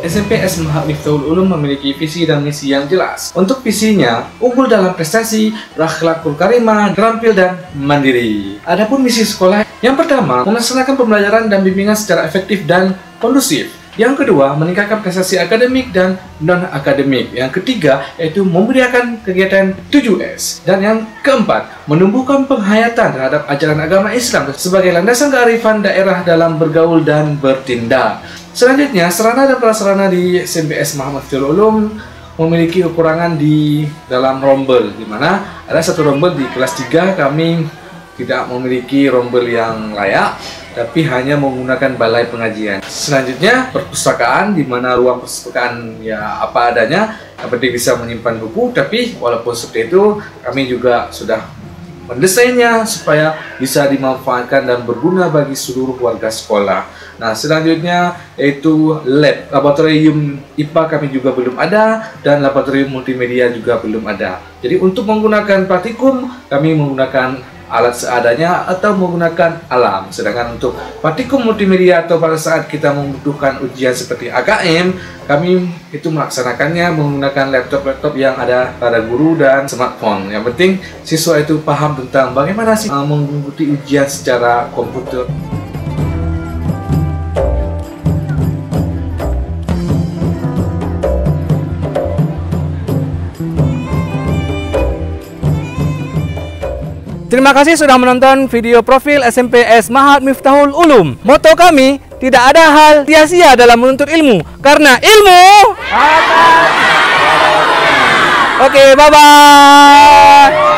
SMPS Mahat Miftahul Ulum memiliki visi dan misi yang jelas. Untuk visinya, unggul dalam prestasi, berakhlakul karimah, terampil dan mandiri. Adapun misi sekolah, yang pertama, melaksanakan pembelajaran dan bimbingan secara efektif dan kondusif. Yang kedua, meningkatkan prestasi akademik dan non-akademik. Yang ketiga, yaitu memberiakan kegiatan 7S. Dan yang keempat, menumbuhkan penghayatan terhadap ajaran agama Islam sebagai landasan kearifan daerah dalam bergaul dan bertindak. Selanjutnya, sarana dan prasarana di SMPS Mahat Miftahul Ulum memiliki kekurangan di dalam rombel, di mana ada satu rombel di kelas 3 kami tidak memiliki rombel yang layak, tapi hanya menggunakan balai pengajian. Selanjutnya, perpustakaan, di mana ruang perpustakaan ya apa adanya, yang penting bisa menyimpan buku, tapi walaupun seperti itu, kami juga sudah mendesainnya supaya bisa dimanfaatkan dan berguna bagi seluruh warga sekolah. Nah, selanjutnya yaitu lab, laboratorium IPA kami juga belum ada, dan laboratorium multimedia juga belum ada. Jadi untuk menggunakan praktikum, kami menggunakan alat seadanya atau menggunakan alam. Sedangkan untuk praktikum multimedia atau pada saat kita membutuhkan ujian seperti AKM, kami itu melaksanakannya menggunakan laptop-laptop yang ada pada guru dan smartphone. Yang penting siswa itu paham tentang bagaimana sih mengikuti ujian secara komputer. Terima kasih sudah menonton video profil SMPS Mahat Miftahul Ulum. Moto kami, tidak ada hal sia-sia dalam menuntut ilmu, karena ilmu. Oke, bye-bye.